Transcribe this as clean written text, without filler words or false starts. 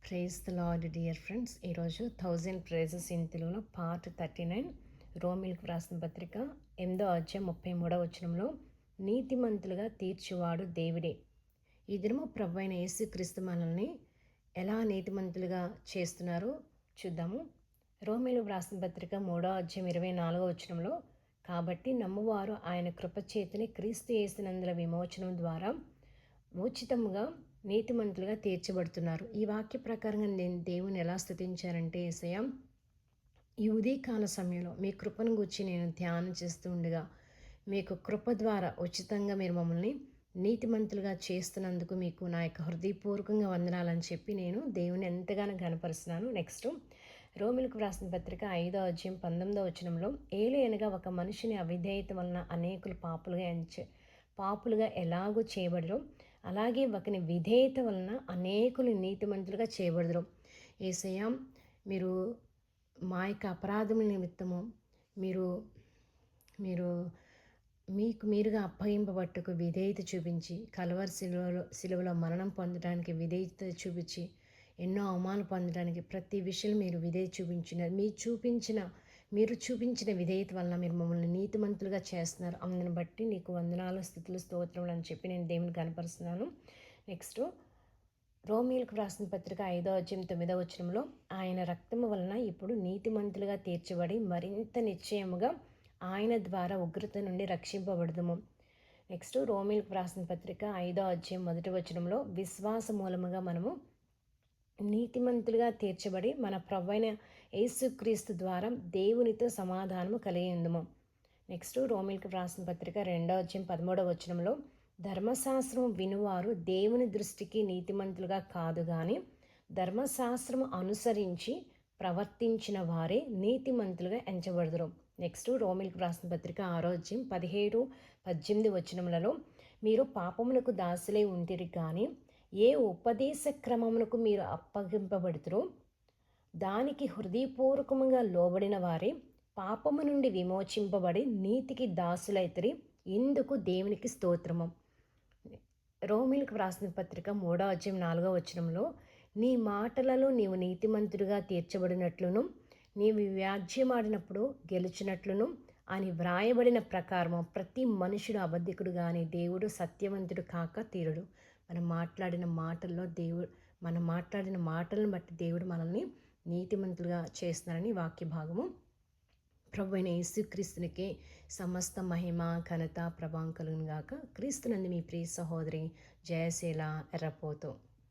Praise the lord dear friends. ఈరోజు 1000 praises in తెలుగులో part 39 రోమిల్కి వ్రాసిన పత్రిక 8వ అధ్యాయం 33వ వచనంలో నీతిమంతులుగా తీర్చువాడు దేవుడే. ఈ దినము ప్రభు అయిన యేసుక్రీస్తు మనల్ని ఎలా నీతిమంతులుగా చేస్తున్నారో చూద్దాము. రోమిలు వ్రాసిన పత్రిక 3వ అధ్యాయం 24వ వచనంలో కాబట్టి నమ్మువారు ఆయన కృపచేతిని క్రీస్తు యేసునందుల విమోచనం ద్వారా ఉచితముగా నీతిమంతులుగా తీర్చబడుతున్నారు. ఈ వాక్య ప్రకారంగా నేను దేవుని ఎలా స్తుతించారంటే, యేసయ్య ఈ ఉదయకాల సమయంలో మీ కృపను గురించి నేను ధ్యానం చేస్తూ ఉండగా మీకు కృప ద్వారా ఉచితంగా మీరు మమ్మల్ని నీతిమంతులుగా చేస్తున్నందుకు మీకు నా యొక్క హృదయపూర్వకంగా వందనాలని చెప్పి నేను దేవుని ఎంతగానో గనపరుస్తున్నాను. నెక్స్ట్ రోమిలకు వ్రాసిన పత్రిక 5వ అధ్యాయం 19వ వచనంలో ఏలయనగా ఒక మనిషిని అవిధేయత వలన అనేకులు పాపులుగా ఎలాగూ చేయబడరు, అలాగే ఒకని విధేయత వలన అనేకులు నీతిమంతులుగా చేయబడరు. యేసయ్య మీరు మా యొక్క అపరాధముల నిమిత్తము మీరు మీరు మీకు మీరుగా అప్పగింపబట్టుకు విధేయత చూపించి కలవరి సిలువలో మరణం పొందడానికి విధేయత చూపించి ఎన్నో అవమానాలు పొందడానికి ప్రతి విషయం మీరు విధేయత చూపించినారు. మీరు చూపించిన విధేయత వలన మీరు మమ్మల్ని నీతిమంతులుగా చేస్తున్నారు. అందుని బట్టి నీకు వందనాలు, స్తుతులు, స్తోత్రములు అని చెప్పి నేను దేవుని కనపరుస్తున్నాను. నెక్స్ట్ రోమీలకు వ్రాసిన పత్రిక 5వ అధ్యాయం 9వ వచనంలో ఆయన రక్తము వలన ఇప్పుడు నీతిమంతులుగా తీర్చబడి మరింత నిశ్చయముగా ఆయన ద్వారా ఉగ్రత నుండి రక్షింపబడదుము. నెక్స్ట్ రోమీలకు వ్రాసిన పత్రిక 5వ అధ్యాయం 1వ వచనంలో విశ్వాస మూలముగా మనము నీతిమంతులుగా తీర్చబడి మన ప్రభువైన యేసుక్రీస్తు ద్వారా దేవునితో సమాధానము కలిగి ఉందుము. నెక్స్ట్ రోమిల్కి వ్రాసిన పత్రిక 2వ అధ్యాయం 13వ వచనంలో ధర్మశాస్త్రం వినువారు దేవుని దృష్టికి నీతిమంతులుగా కాదు కానీ ధర్మశాస్త్రము అనుసరించి ప్రవర్తించిన వారే నీతిమంతులుగా ఎంచబడదురు. నెక్స్ట్ రోమిల్కి వ్రాసిన పత్రిక 6వ అధ్యాయం 17-18 వచనములలో మీరు పాపమునకు దాసులై ఉంటిరి కానీ ఏ ఉపదేశ క్రమమునకు మీరు అప్పగింపబడుతురో దానికి హృదయపూర్వకముగా లోబడిన వారే పాపము నుండి విమోచింపబడి నీతికి దాసులైతరి. ఇందుకు దేవునికి స్తోత్రము. రోమిలకు వ్రాసిన పత్రిక 3వ అధ్యాయం 4వ వచనంలో నీ మాటలలో నీవు నీతిమంతుడిగా తీర్చబడినట్లును నీవు వ్యాజ్యమాడినప్పుడు గెలుచినట్లును అని వ్రాయబడిన ప్రకారము ప్రతి మనుషుడు అబద్ధికుడు కానీ దేవుడు సత్యవంతుడు కాక తీరుడు. మనం మాట్లాడిన మాటలను బట్టి దేవుడు మనల్ని నీతిమంతులుగా చేస్తున్నారని వాక్య భాగము. ప్రభు అయిన యేసుక్రీస్తునికే సమస్త మహిమ, ఘనత, ప్రభావం కలుగును గాక. క్రీస్తునందు మీ ప్రియ సహోదరి జయశీల ఎర్రపోతు.